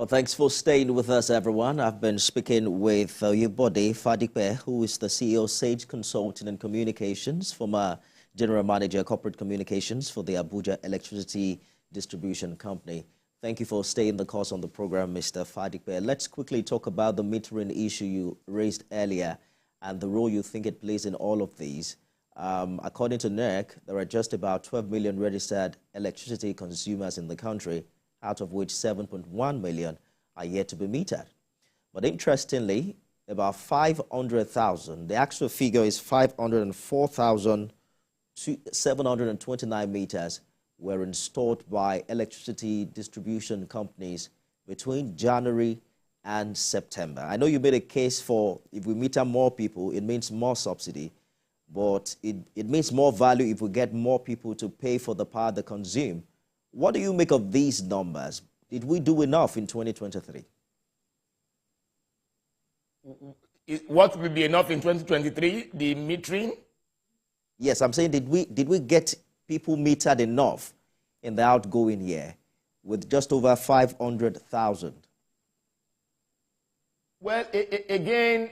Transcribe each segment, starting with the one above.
Well, thanks for staying with us, everyone. I've been speaking with Bode, Fadipe, who is the CEO, Sage Consulting and Communications, former General Manager, Corporate Communications for the Abuja Electricity Distribution Company. Thank you for staying the course on the program, Mr. Fadipe. Let's quickly talk about the metering issue you raised earlier and the role you think it plays in all of these. According to NERC, there are just about 12 million registered electricity consumers in the country, out of which 7.1 million are yet to be metered. But interestingly, about 500,000, the actual figure is 504,729 meters were installed by electricity distribution companies between January and September. I know you made a case for if we meter more people, it means more subsidy, but it means more value if we get more people to pay for the power they consume. What do you make of these numbers? Did we do enough in 2023? What will be enough in 2023? The metering? Yes, I'm saying did we get people metered enough in the outgoing year with just over 500,000? Well, again,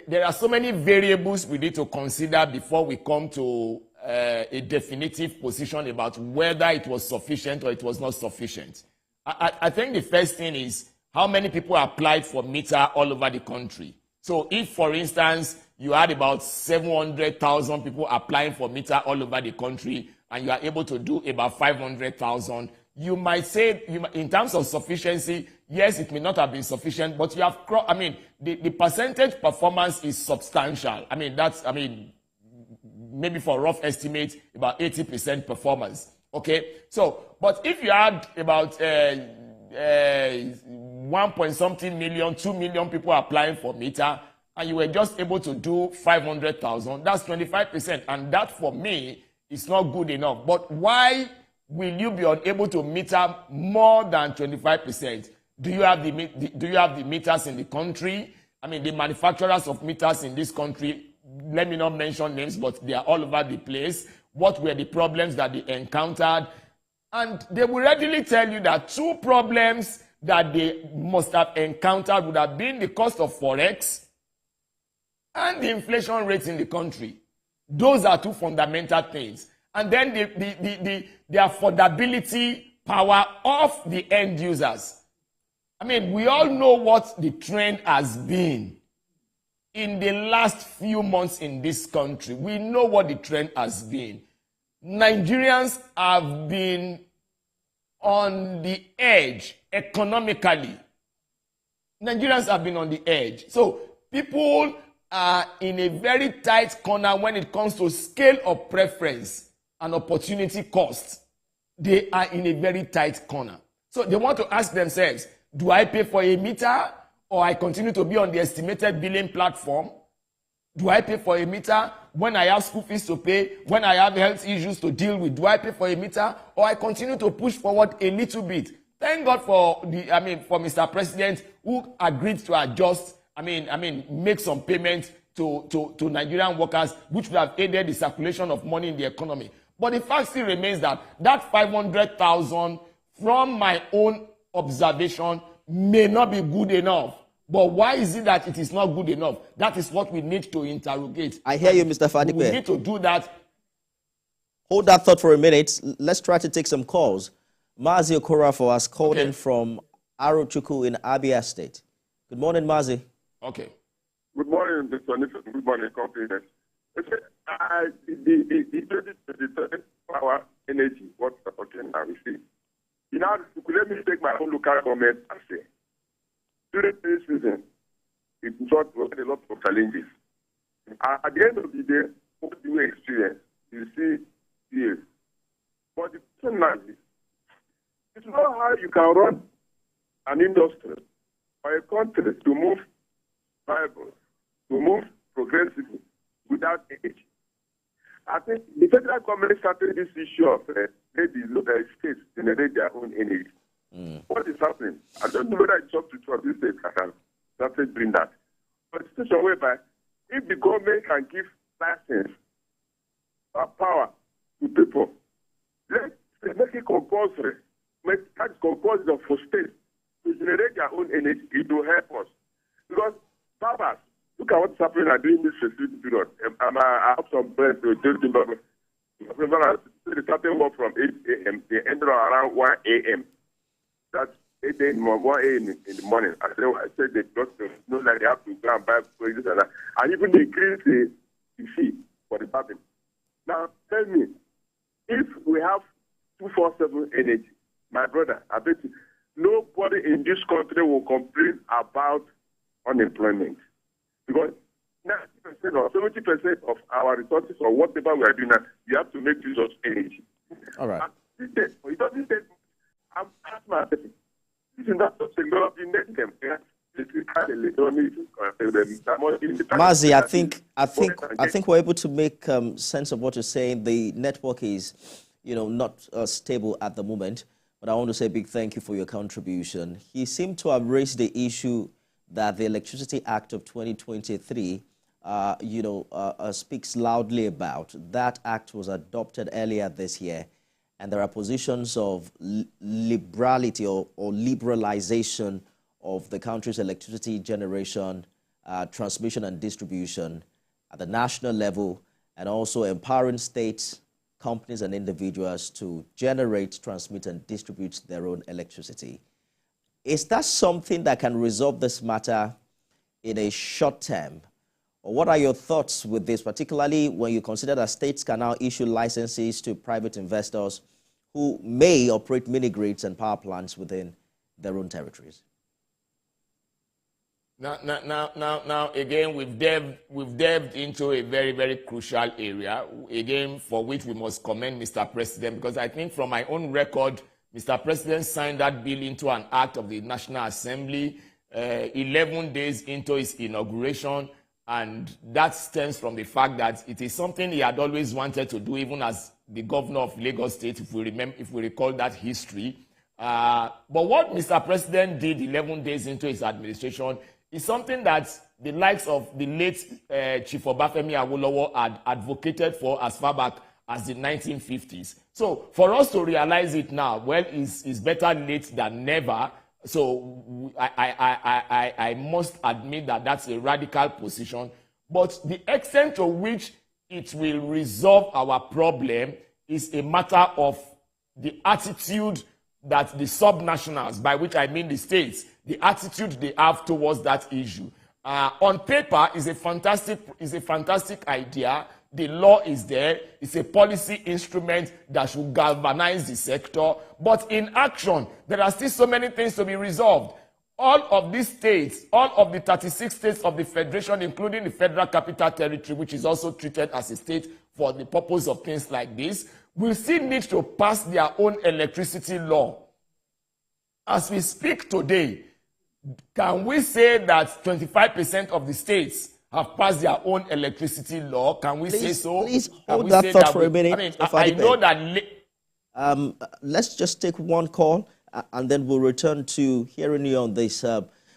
there are so many variables we need to consider before we come to a definitive position about whether it was sufficient or it was not sufficient. I think the first thing is how many people applied for meter all over the country. So if, for instance, you had about 700,000 people applying for meter all over the country and you are able to do about 500,000, you might say, in terms of sufficiency, yes, it may not have been sufficient, but you have, the percentage performance is substantial. Maybe for a rough estimate, about 80% performance. Okay? So, but if you had about 1.something million, 2 million people applying for meter, and you were just able to do 500,000, that's 25%. And that, for me, is not good enough. But why will you be unable to meter more than 25%? Do you have the meters in the country? The manufacturers of meters in this country, let me not mention names, but they are all over the place. What were the problems that they encountered? And they will readily tell you that two problems that they must have encountered would have been the cost of Forex and the inflation rates in the country. Those are two fundamental things. And then the affordability power of the end users. We all know what the trend has been in the last few months in this country. We know what the trend has been. Nigerians have been on the edge economically. Nigerians have been on the edge. So people are in a very tight corner when it comes to scale of preference and opportunity cost. They are in a very tight corner. So they want to ask themselves, do I pay for a meter or I continue to be on the estimated billing platform? Do I pay for a meter when I have school fees to pay, when I have health issues to deal with? Do I pay for a meter or I continue to push forward a little bit? Thank God for for Mr. President, who agreed to adjust, make some payments to Nigerian workers, which would have aided the circulation of money in the economy. But the fact still remains that 500,000, from my own observation, may not be good enough. But why is it that it is not good enough? That is what we need to interrogate. I hear you, Mr. Fadipe. We need to do that. Hold that thought for a minute. Let's try to take some calls. Mazi Okorafor has called in from Arochukwu in Abia State. Good morning, Mazi. Okay. Good morning, Mr. Nixon. Good morning, company. The 2023 power energy, what we're talking now, you see. Let me take my own local government and say, during this season, it brought a lot of challenges. At the end of the day, what do we experience? You see here. But the question now is, it's not how you can run an industry or a country to move viable, to move progressively without age. I think the federal government started this issue of states generate their own energy. What is happening? I don't know whether it's up to two of these states that have started doing that. But it's a situation whereby if the government can give license or power to people, let's make it compulsory. Make that compulsory for states to generate their own energy, it will help us. Because farmers, look at what's happening during this festive period. I have some friends who tell me about they started work from 8 a.m. They ended around 1 a.m. That's 8 a.m. 1 a.m. in the morning. I said they got to know that they have to go and buy this and that. And even they increase the fee for the farming. Now, tell me, if we have 247 energy, my brother, I bet you, nobody in this country will complain about unemployment. Because 90% or 70% of our resources or whatever we are doing now, you have to make use of energy. All right. It doesn't take, I'm asking this is not technology net them. Mazi, I think we're able to make sense of what you're saying. The network is, not stable at the moment. But I want to say a big thank you for your contribution. He seemed to have raised the issue that the Electricity Act of 2023, speaks loudly about. That act was adopted earlier this year, and there are positions of liberality or liberalization of the country's electricity generation, transmission and distribution at the national level, and also empowering states, companies and individuals to generate, transmit and distribute their own electricity. Is that something that can resolve this matter in a short term? Or what are your thoughts with this, particularly when you consider that states can now issue licenses to private investors who may operate mini-grids and power plants within their own territories? Now, again, we've delved into a very, very crucial area, again, for which we must commend Mr. President, because I think from my own record, Mr. President signed that bill into an act of the National Assembly 11 days into his inauguration, and that stems from the fact that it is something he had always wanted to do, even as the governor of Lagos State, if we recall that history. But what Mr. President did 11 days into his administration is something that the likes of the late Chief Obafemi Awolowo had advocated for as far back as the 1950s. So for us to realize it now, well, is better late than never. So I must admit that that's a radical position. But the extent to which it will resolve our problem is a matter of the attitude that the subnationals, by which I mean the states, the attitude they have towards that issue. On paper, is a fantastic idea. The law is there. It's a policy instrument that should galvanize the sector. But in action, there are still so many things to be resolved. All of these states, all of the 36 states of the Federation, including the Federal Capital Territory, which is also treated as a state for the purpose of things like this, will still need to pass their own electricity law. As we speak today, can we say that 25% of the states have passed their own electricity law? Can we say so? Please hold that thought for a minute. I mean, I know that... let's just take one call, and then we'll return to hearing you on this.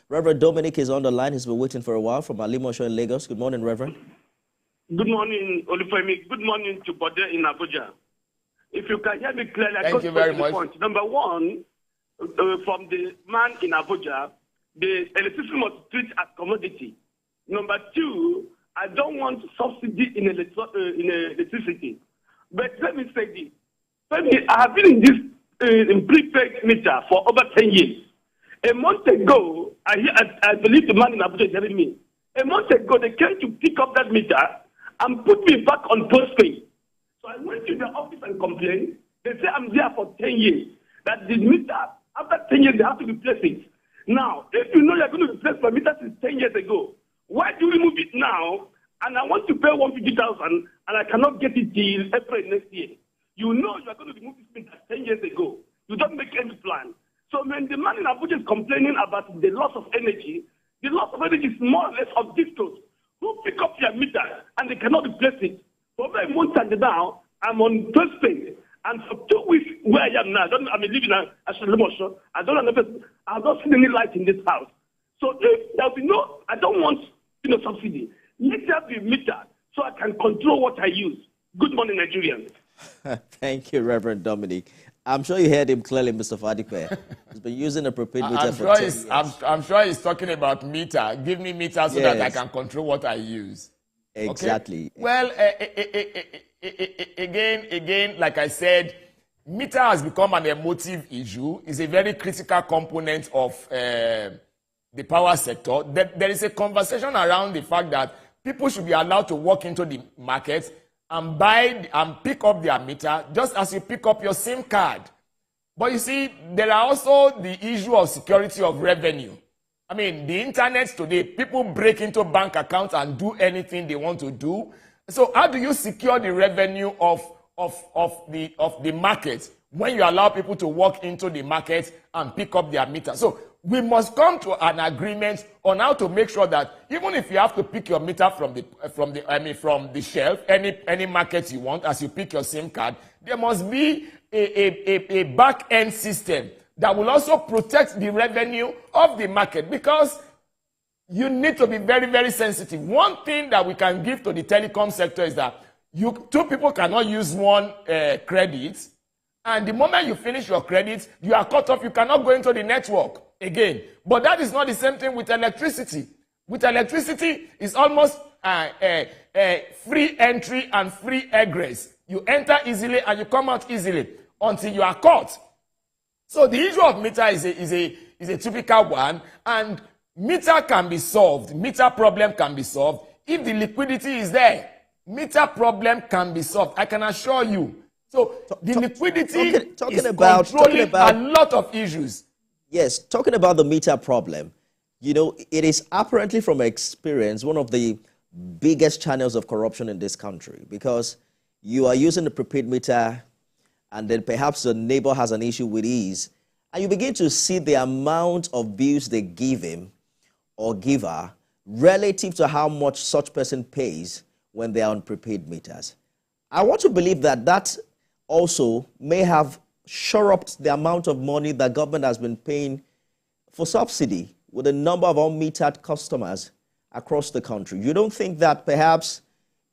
Reverend Dominic is on the line. He's been waiting for a while from Alimosho in Lagos. Good morning, Reverend. Good morning, Olufemi. Good morning to Bode in Abuja. If you can hear me clearly, thank you very much. Point. Number one, from the man in Abuja, the electricity must treat as commodity. Number two, I don't want subsidy in electricity. But let me say this. I have been in this in prepaid meter for over 10 years. A month ago, I believe the man in Abuja is telling me, a month ago they came to pick up that meter and put me back on postpaid. So I went to the office and complained. They say I'm there for 10 years. That the meter, after 10 years, they have to replace it. Now, if you know you're going to replace my meter since 10 years ago, why do you remove it now? And I want to pay 150,000 and I cannot get it till April next year. You know you are going to remove this meter 10 years ago. You don't make any plan. So when the man in Abuja is complaining about the loss of energy, the loss of energy is more or less of distance. Who pick up your meter and they cannot replace it? For over a month and now, I'm on postpaid. And for 2 weeks where I am now, I'm living in Alimosho. I have not seen any light in this house. So there'll be I don't want subsidy. Let there be meter so I can control what I use. Good morning, Nigerians. Thank you, Reverend Dominic. I'm sure you heard him clearly, Mr. Fadipe. He's been using a prepaid meter I'm for sure 10 he's, years. I'm sure he's talking about meter. Give me meter so that I can control what I use. Exactly. Okay? Well, again, like I said, meter has become an emotive issue. It's a very critical component of the power sector. There is a conversation around the fact that people should be allowed to walk into the market and buy and pick up their meter just as you pick up your SIM card. But you see, there are also the issue of security of revenue. I mean, the internet today, people break into bank accounts and do anything they want to do. So how do you secure the revenue of the market when you allow people to walk into the market and pick up their meter? So we must come to an agreement on how to make sure that even if you have to pick your meter from the shelf, any market you want, as you pick your SIM card, there must be a back-end system that will also protect the revenue of the market, because you need to be very, very sensitive. One thing that we can give to the telecom sector is that two people cannot use one credit, and the moment you finish your credit, you are cut off. You cannot go into the network again. But that is not the same thing with electricity. With electricity, it's almost free entry and free egress. You enter easily and you come out easily until you are caught. So the issue of meter is a typical one, and meter can be solved. Meter problem can be solved if the liquidity is there. Meter problem can be solved, I can assure you. So the liquidity is controlling a lot of issues. Yes, talking about the meter problem, you know, it is apparently from experience one of the biggest channels of corruption in this country, because you are using the prepaid meter and then perhaps the neighbor has an issue with his, and you begin to see the amount of bills they give him or give her relative to how much such person pays when they are on prepaid meters. I want to believe that that also may have shore up the amount of money that government has been paying for subsidy with a number of unmetered customers across the country. You don't think that perhaps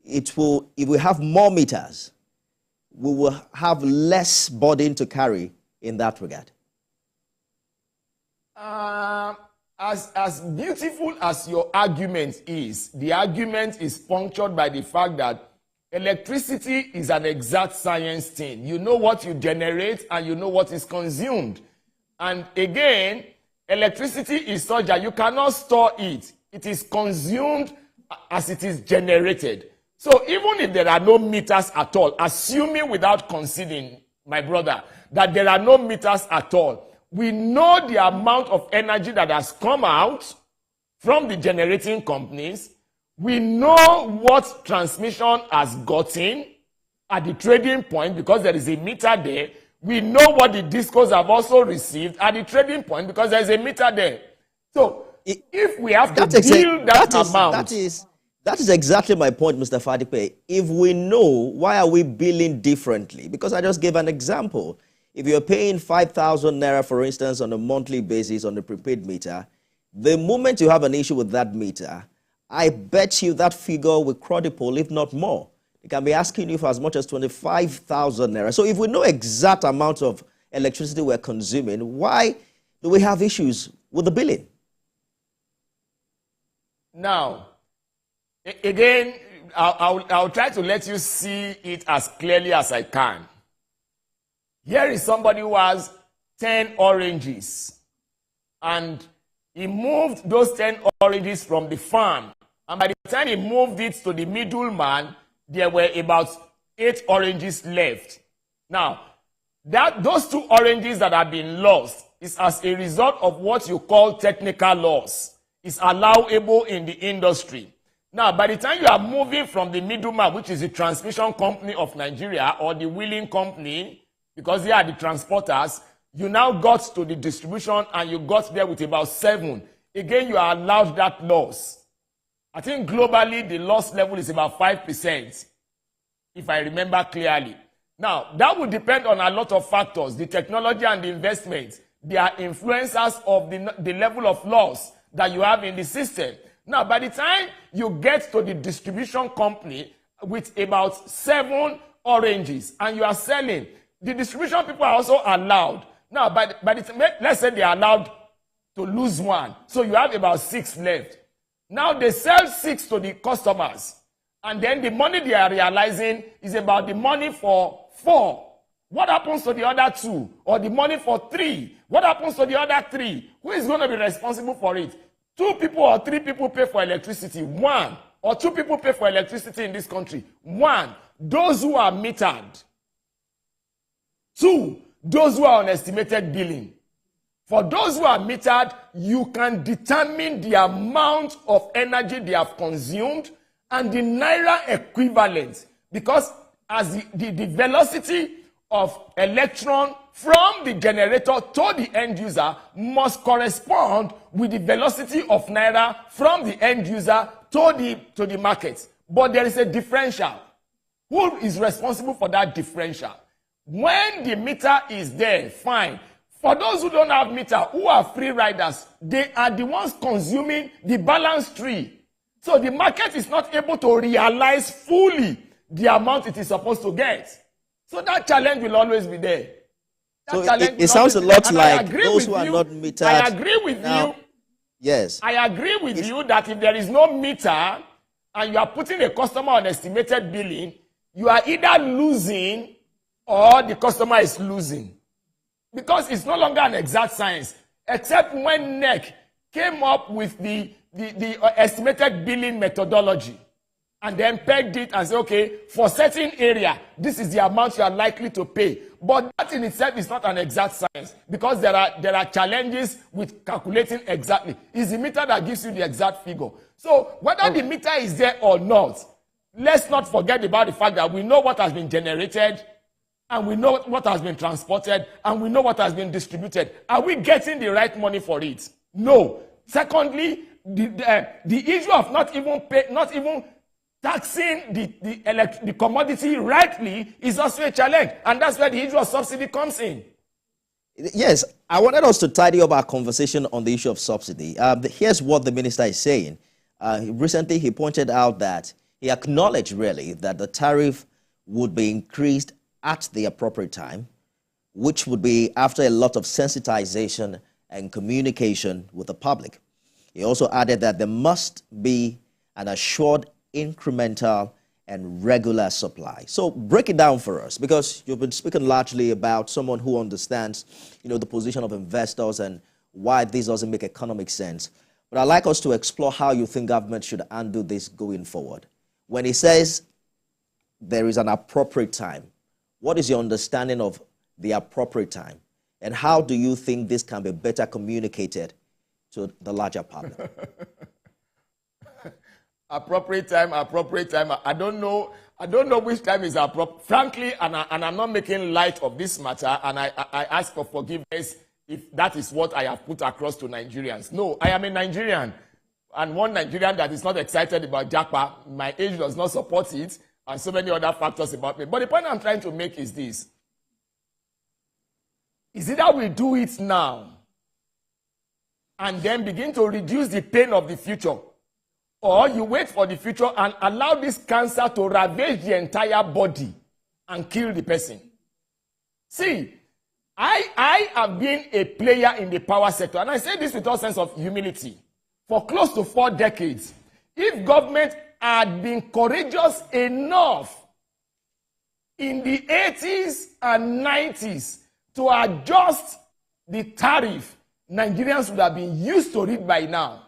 it will, if we have more meters, we will have less burden to carry in that regard? As beautiful as your argument is, the argument is punctured by the fact that electricity is an exact science thing. You know what you generate and you know what is consumed. And again, electricity is such that you cannot store it. It is consumed as it is generated. So even if there are no meters at all, assuming without conceding, my brother, that there are no meters at all, we know the amount of energy that has come out from the generating companies. We know what transmission has gotten at the trading point because there is a meter there. We know what the discos have also received at the trading point because there is a meter there. So if we have to deal that amount... That is exactly my point, Mr. Fadipe. If we know, why are we billing differently? Because I just gave an example. If you're paying 5,000 naira, for instance, on a monthly basis on the prepaid meter, the moment you have an issue with that meter, I bet you that figure will quadruple, if not more. They can be asking you for as much as 25,000 naira. So if we know exact amount of electricity we're consuming, why do we have issues with the billing? Now, again, I'll try to let you see it as clearly as I can. Here is somebody who has 10 oranges, and he moved those 10 oranges from the farm. And by the time he moved it to the middleman, there were about 8 oranges left. Now, those 2 oranges that have been lost is as a result of what you call technical loss. It's allowable in the industry. Now, by the time you are moving from the middleman, which is the transmission company of Nigeria, or the wheeling company, because they are the transporters, you now got to the distribution and you got there with about 7. Again, you are allowed that loss. I think globally the loss level is about 5%, if I remember clearly. Now, that will depend on a lot of factors. The technology and the investment, they are influencers of the level of loss that you have in the system. Now, by the time you get to the distribution company with about 7 oranges and you are selling the distribution people are also allowed. Now, let's say they are allowed to lose one. So you have about 6 left. Now they sell 6 to the customers. And then the money they are realizing is about the money for 4. What happens to the other 2? Or the money for 3? What happens to the other 3? Who is going to be responsible for it? 2 people or 3 people pay for electricity. 1. Or 2 people pay for electricity in this country. 1. Those who are metered. 2. Those who are on estimated billing. For those who are metered, you can determine the amount of energy they have consumed and the naira equivalent, because as the velocity of electron from the generator to the end user must correspond with the velocity of naira from the end user to the market. But there is a differential. Who is responsible for that differential? When the meter is there, fine. For those who don't have meter, who are free riders, they are the ones consuming the balance tree. So the market is not able to realize fully the amount it is supposed to get. So that challenge will always be there. So it sounds a lot like those who are not metered. I agree with you. Yes. I agree with you that if there is no meter and you are putting a customer on estimated billing, you are either losing or the customer is losing. Because it's no longer an exact science, except when NEC came up with the estimated billing methodology and then pegged it and said, okay, for certain area, this is the amount you are likely to pay. But that in itself is not an exact science, because there are challenges with calculating exactly. It's the meter that gives you the exact figure. So whether the meter is there or not, let's not forget about the fact that we know what has been generated, and we know what has been transported, and we know what has been distributed. Are we getting the right money for it? No. Secondly, the issue of not even taxing the commodity rightly is also a challenge, and that's where the issue of subsidy comes in. Yes, I wanted us to tidy up our conversation on the issue of subsidy. Here's what the minister is saying. Recently, he pointed out that he acknowledged really that the tariff would be increased at the appropriate time, which would be after a lot of sensitization and communication with the public. He also added that there must be an assured incremental and regular supply. So break it down for us, because you've been speaking largely about someone who understands, the position of investors and why this doesn't make economic sense. But I'd like us to explore how you think government should undo this going forward. When he says there is an appropriate time, what is your understanding of the appropriate time? And how do you think this can be better communicated to the larger partner? Appropriate time. I don't know which time is appropriate. Frankly, and I'm not making light of this matter, and I ask for forgiveness if that is what I have put across to Nigerians. No, I am a Nigerian, and one Nigerian that is not excited about Japa. My age does not support it, and so many other factors about me. But the point I'm trying to make is this. Is it that we do it now and then begin to reduce the pain of the future? Or you wait for the future and allow this cancer to ravage the entire body and kill the person? See, I have been a player in the power sector, and I say this with all sense of humility. For close to 4 decades, if government had been courageous enough in the 80s and 90s to adjust the tariff, Nigerians would have been used to it by now.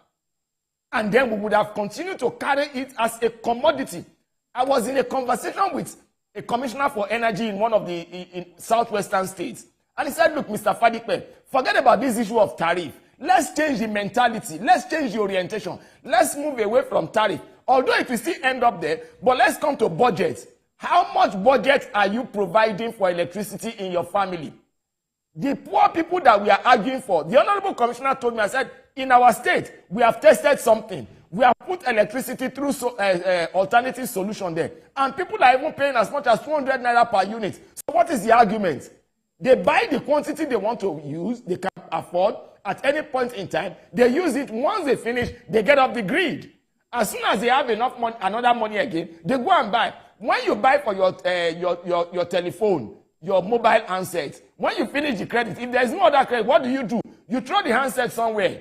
And then we would have continued to carry it as a commodity. I was in a conversation with a commissioner for energy in one of the southwestern states. And he said, look, Mr. Fadipe, forget about this issue of tariff. Let's change the mentality. Let's change the orientation. Let's move away from tariff. Although it will still end up there, but let's come to budget. How much budget are you providing for electricity in your family? The poor people that we are arguing for, the Honorable Commissioner told me, I said, in our state, we have tested something. We have put electricity through alternative solution there. And people are even paying as much as 200 naira per unit. So what is the argument? They buy the quantity they want to use, they can afford at any point in time. They use it. Once they finish, they get off the grid. As soon as they have enough money, another money again, they go and buy. When you buy for your telephone, your mobile handset. When you finish the credit, if there's no other credit, what do? You throw the handset somewhere.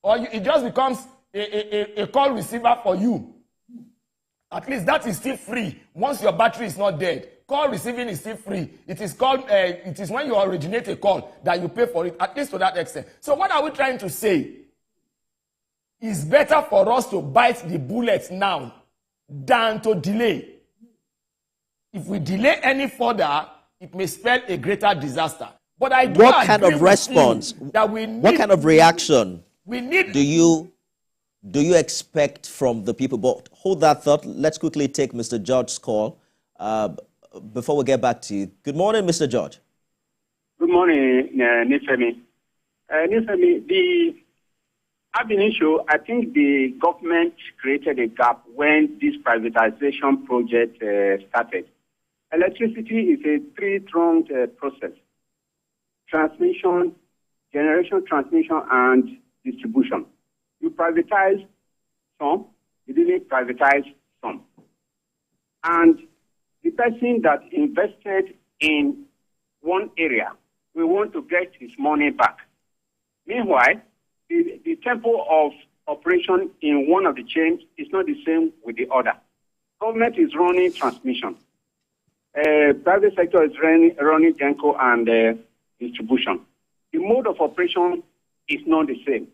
Or it just becomes a call receiver for you. At least that is still free once your battery is not dead. Call receiving is still free. It is called, it is when you originate a call that you pay for it, at least to that extent. So what are we trying to say? It's better for us to bite the bullet now than to delay. If we delay any further, it may spell a greater disaster. But I do what kind of response, that we need, what kind of reaction we need, do you expect from the people? But hold that thought. Let's quickly take Mr. George's call before we get back to you. Good morning, Mr. George. Good morning, Nifemi. Nifemi, the ab initio, I think the government created a gap when this privatization project started. Electricity is a three-pronged process: transmission, generation, transmission, and distribution. You privatize some, you didn't privatize some. And the person that invested in one area will want to get his money back. Meanwhile, the tempo of operation in one of the chains is not the same with the other. Government is running transmission. Private sector is running Genco and distribution. The mode of operation is not the same.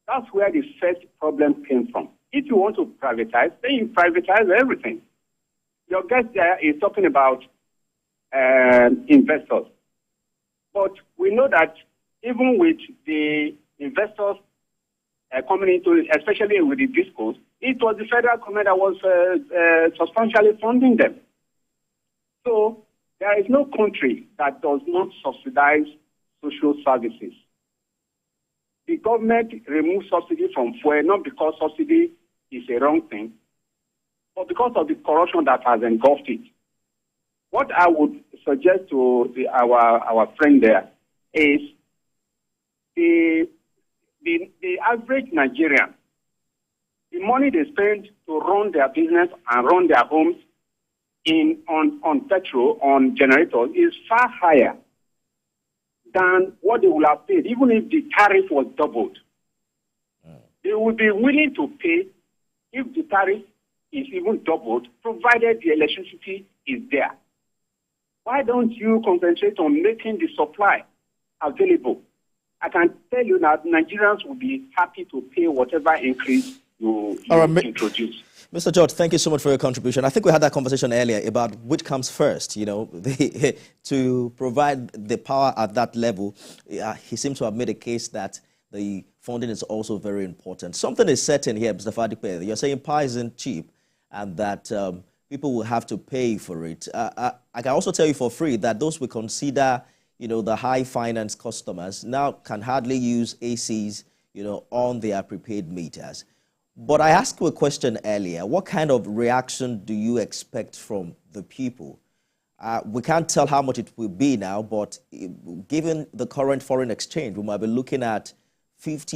That's where the first problem came from. If you want to privatize, then you privatize everything. Your guest there is talking about investors. But we know that even with the investors coming into, especially with the discos, it was the federal government that was substantially funding them. So there is no country that does not subsidize social services. The government removes subsidy from fuel, not because subsidy is a wrong thing, but because of the corruption that has engulfed it. What I would suggest to our friend there is the average Nigerian, the money they spend to run their business and run their homes on petrol, on generators, is far higher than what they would have paid, even if the tariff was doubled. They would be willing to pay if the tariff is even doubled, provided the electricity is there. Why don't you concentrate on making the supply available? I can tell you that Nigerians will be happy to pay whatever increase you introduce. Mr. George, thank you so much for your contribution. I think we had that conversation earlier about which comes first, you know, to provide the power at that level. He seems to have made a case that the funding is also very important. Something is certain here, Mr. Fadipe. You're saying power isn't cheap and that people will have to pay for it. I can also tell you for free that those we consider, you know, the high finance customers now can hardly use ACs, you know, on their prepaid meters. But I asked you a question earlier. What kind of reaction do you expect from the people? We can't tell how much it will be now, but given the current foreign exchange, we might be looking at 50